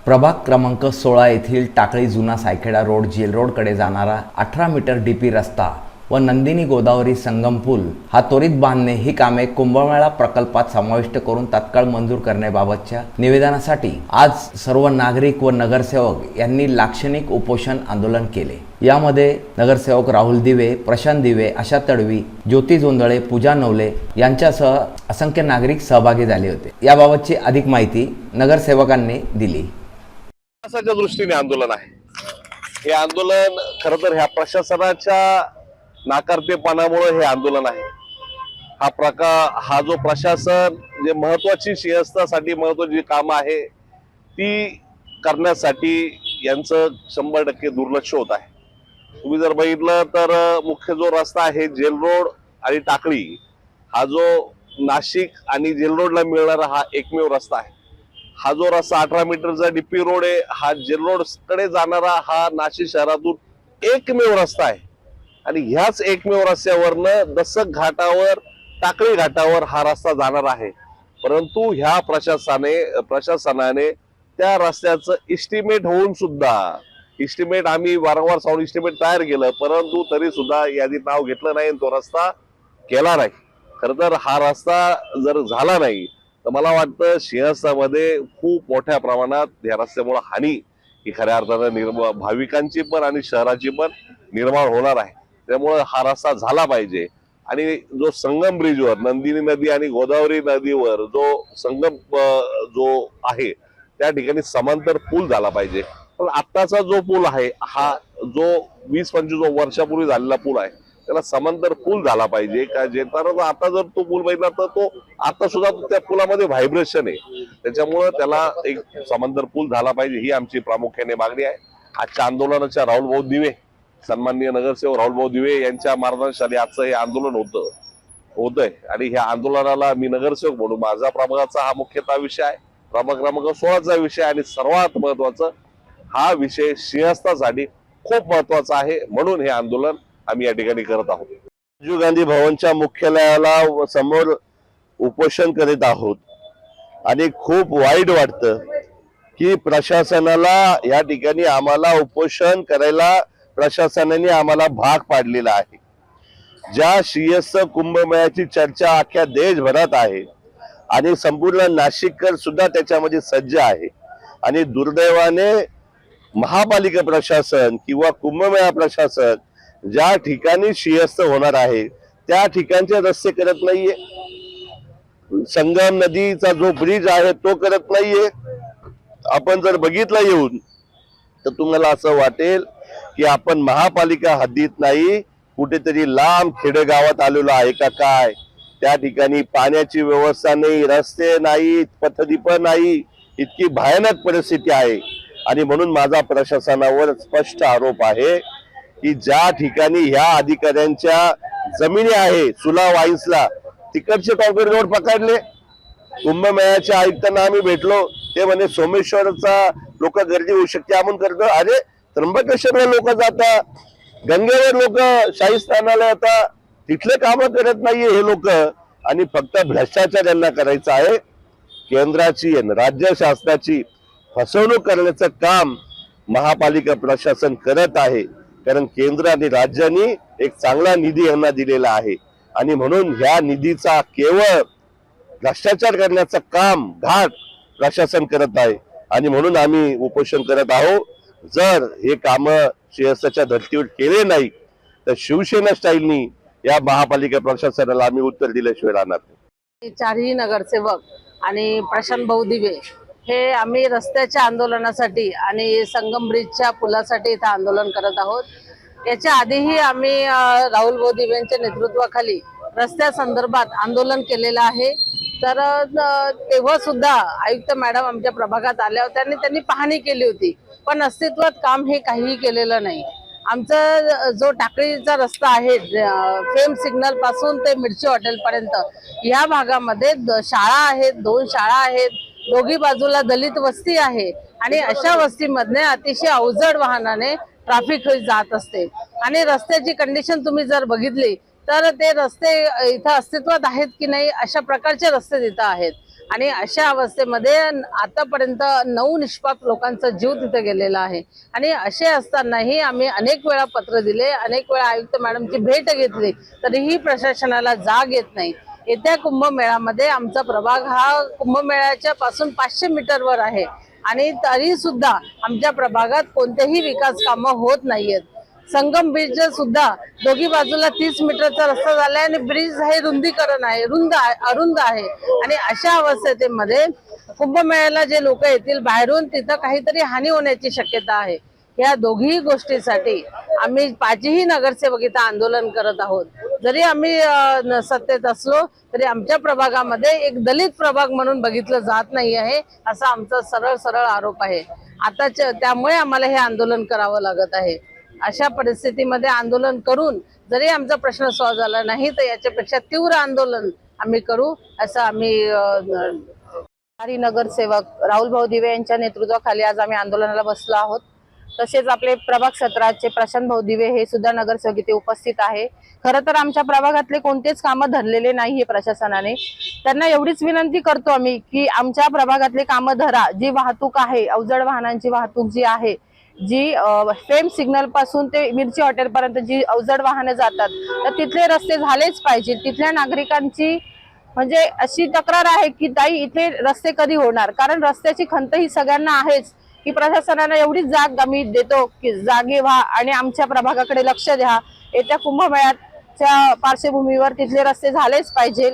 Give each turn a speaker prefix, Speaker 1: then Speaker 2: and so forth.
Speaker 1: प्रभाग क्रमांक 16 येथील टाकळी जुना सायखेडा रोड जेल रोडकडे जाणारा 18 मीटर डीपी रस्ता व नंदिनी गोदावरी संगम पूल हा त्वरित बांधणे ही कामे कुंभमेळा प्रकल्पात समाविष्ट करून तात्काळ मंजूर करण्याबाबतच्या निवेदनासाठी आज सर्व नागरिक व नगरसेवक यांनी लाक्षणिक उपोषण आंदोलन केले। यामध्ये नगरसेवक राहुल दिवे, प्रशांत दिवे, आशा तडवी, ज्योती जोंधळे, पूजा नवले यांच्यासह असंख्य नागरिक सहभागी झाले होते। याबाबतची अधिक माहिती नगरसेवकांनी दिली।
Speaker 2: विकासाच्या दृष्टीने आंदोलन आहे। हे आंदोलन खरं तर ह्या प्रशासनाच्या नाकारतेपणामुळे हे आंदोलन आहे। हा जो प्रशासन जे महत्वाची सिंहस्थासाठी महत्वाची कामं आहे ती करण्यासाठी यांचं 100% दुर्लक्ष होत आहे। तुम्ही जर बघितलं तर मुख्य जो रस्ता आहे जेल रोड आणि टाकळी हा जो नाशिक आणि जेल रोडला मिळणारा हा एकमेव रस्ता आहे। हा जो रस्ता 18 मीटरचा डीपी रोड आहे हा जेल रोड कडे जाणारा हा नाशिक शहरातून एकमेव रस्ता आहे आणि ह्याच एकमेव रस्त्यावरनं दसक घाटावर टाकळी घाटावर हा रस्ता जाणार आहे। परंतु ह्या प्रशासनाने त्या रस्त्याचं इस्टिमेट होऊन सुद्धा आम्ही वारंवार सांगून इस्टिमेट तयार केलं परंतु तरी सुद्धा यादीत नाव घेतलं नाही, तो रस्ता केला नाही। खरं तर हा रस्ता जर झाला नाही तर मला वाटतं सिंहस्थामध्ये खूप मोठ्या प्रमाणात या रस्त्यामुळे हानी ही खऱ्या अर्थानं भाविकांची पण आणि शहराची पण निर्माण होणार आहे। त्यामुळे हा रस्ता झाला पाहिजे आणि जो संगम ब्रिजवर नंदिनी नदी आणि गोदावरी नदीवर जो संगम जो आहे त्या ठिकाणी समांतर पूल झाला पाहिजे। पण आत्ताचा जो पूल आहे हा जो 20-25 वर्षापूर्वी झालेला पूल आहे त्याला समांतर पूल झाला पाहिजे का जेणेकरून आता जर तो पूल बघितला तर तो आता सुद्धा त्या पुलामध्ये व्हायब्रेशन आहे, त्याच्यामुळे त्याला एक समांतर पूल झाला पाहिजे ही आमची प्रामुख्याने मागणी आहे। आजच्या आंदोलनाच्या राहुल भाऊ दिवे, सन्माननीय नगरसेवक राहुल भाऊ दिवे यांच्या मार्गदर्शनाखाली आजचं हे आंदोलन होतंय आणि ह्या आंदोलनाला मी नगरसेवक म्हणून माझा प्रभागाचा हा मुख्यतः विषय आहे, प्रभाग क्रमांक 16चा विषय आणि सर्वात महत्वाचा हा विषय सिंहस्थासाठी खूप महत्वाचा आहे म्हणून हे आंदोलन आम्ही या ठिकाणी करत आहोत। राजीव गांधी भवनच्या मुख्यालयाला समोर उपोषण करीत आहोत आणि खूप वाईट वाटतं की प्रशासनाला या ठिकाणी आम्हाला उपोषण करायला प्रशासनाने आम्हाला भाग पाडलेला आहे। ज्या सिंहस्थ कुंभमेळ्याची चर्चा अख्ख्या देशभरात आहे आणि संपूर्ण नाशिककर सुद्धा त्याच्यामध्ये सज्ज आहे आणि दुर्दैवाने महापालिका प्रशासन किंवा कुंभमेळा प्रशासन ज्या ठिकाणी सिंहस्थ होणार आहे त्या ठिकाणचे रस्ते करत नाहीये, संगम नदीचा जो ब्रिज आहे तो करत नाहीये। आपण जर बघितलं येऊन तर तुम्हाला असं वाटेल की आपण महापालिका हद्दीत नाही कुठेतरी लांब खेडेगावात आलेलो आहे का काय। त्या ठिकाणी पाण्याची व्यवस्था नाही, रस्ते नाही, पथदीप नाही, इतकी भयानक परिस्थिती आहे आणि म्हणून माझा प्रशासनावर स्पष्ट आरोप आहे की ज्या ठिकाणी ह्या अधिकाऱ्यांच्या जमिनी आहे सुला वाईन्सला तिकडचे कॉन्क्रीट रोड पकडले। कुंभमेळ्याच्या आयुक्तांना आम्ही भेटलो, ते म्हणे सोमेश्वरचा लोक गर्दी होऊ शकते आपण करतो। अरे त्र्यंबकेश्वरला लोक जातात, गंगेवर लोक शाहीस्थानाला येतात, तिथले कामं करत नाहीये हे लोक आणि फक्त भ्रष्टाचार यांना करायचा आहे। केंद्राची आणि राज्य शासनाची फसवणूक करण्याचं काम महापालिका प्रशासन करत आहे कारण केंद्र आणि राज्यांनी एक चांगला निधी यांना दिलेला आहे आणि म्हणून ह्या निधीचा केवळ भ्रष्टाचार करण्याचं काम घाट प्रशासन करत आहे आणि म्हणून आम्ही उपोषण करत आहोत। जर हे काम सिंहस्थाच्या धर्तीवर केले नाही तर शिवसेना स्टाईलनी या महापालिका प्रशासनाला आम्ही उत्तर दिल्याशिवाय राहणार नाही।
Speaker 3: चारही नगरसेवक आणि प्रशांत भाऊ दिवे हे आम्ही रस्त्याच्या आंदोलनासाठी आणि संगम ब्रिजच्या पुलासाठी इथं आंदोलन करत आहोत। याच्या आधीही आम्ही राहुल भाऊ दिवेंच्या नेतृत्वाखाली रस्त्या संदर्भात आंदोलन केलेलं आहे। तर तेव्हा सुद्धा आयुक्त मॅडम आमच्या प्रभागात आल्या होत्या आणि त्यांनी पाहणी केली होती पण अस्तित्वात काम हे काहीही केलेलं नाही। आमचा जो टाकळीचा रस्ता आहे फेम सिग्नल पासून ते मिरची हॉटेल पर्यंत या भागामध्ये शाळा आहेत, 2 शाळा आहेत, दोघी बाजूला दलित वस्ती आहे आणि अशा वस्तीमधने अतिशय अवजड वाहनाने ट्रॅफिक जात असते आणि रस्त्याची कंडिशन तुम्ही जर बघितली तर ते रस्ते इथं अस्तित्वात आहेत की नाही अशा प्रकारचे रस्ते तिथं आहेत आणि अशा अवस्थेमध्ये आतापर्यंत 9 निष्पाप लोकांचा जीव तिथे गेलेला आहे. आणि असे असतानाही आम्ही अनेक वेळा पत्र दिले, अनेक वेळा आयुक्त मॅडमची भेट घेतली, तरीही प्रशासनाला जाग येत नाही. येत्या कुंभमेळ्यामध्ये आमचा प्रभाग हा कुंभमेळ्याच्या पासून 500 मीटरवर आहे आणि तरी सुद्धा आमच्या प्रभागात कोणतेही विकास कामं होत नाहीयेत. संगम ब्रिज सुद्धा दोघी बाजूला 30 मीटरचा रस्ता झालाय आणि ब्रिज हे रुंदीकरण आहे, अरुंद आहे. आणि अशा अवस्थेमध्ये कुंभमेळ्याला जे लोक येतील बाहेरून, तिथं काहीतरी हानी होण्याची शक्यता आहे. या दोघी गोष्टीसाठी आम्ही 5ही नगरसेवक इथं आंदोलन करत आहोत. जरी आम्ही सत्तेत असलो तरी आमच्या प्रभागामध्ये एक दलित प्रभाग म्हणून बघितलं जात नाही आहे, असा आमचा सरळ आरोप आहे. त्यामुळे आम्हाला हे आंदोलन करावं लागत आहे. अशा परिस्थितीमध्ये आंदोलन करून जरी आमचा प्रश्न सॉल्व्ह झाला नाही तर याच्यापेक्षा तीव्र आंदोलन आम्ही करू, असं आम्ही नगरसेवक राहुल भाऊ दिवे यांच्या नेतृत्वाखाली आज आम्ही आंदोलनाला बसलो आहोत. तसेच आपले प्रभाग 17चे प्रशांत भाऊ दिवे हे सुद्धा नगरसेवक इथे उपस्थित आहे. खरं तर आमच्या प्रभागातले कोणतेच कामं धरलेले नाहीये प्रशासनाने. त्यांना एवढीच विनंती करतो आम्ही की आमच्या प्रभागातले कामं धरा. जी वाहतूक आहे, अवजड वाहनांची वाहतूक जी आहे, जी फेम सिग्नल पासून ते मिरची हॉटेल पर्यंत जी अवजड वाहनं जातात, तर तिथले रस्ते झालेच पाहिजे. तिथल्या नागरिकांची म्हणजे अशी तक्रार आहे की ताई इथे रस्ते कधी होणार, कारण रस्त्याची खंत ही सगळ्यांना आहेच. की प्रशासनाने एवढीच जाग आम्ही देतो की जागे व्हा आणि आमच्या प्रभागाकडे लक्ष द्या. येत्या कुंभमेळ्याच्या पार्श्वभूमीवर तिथले रस्ते झालेच पाहिजे.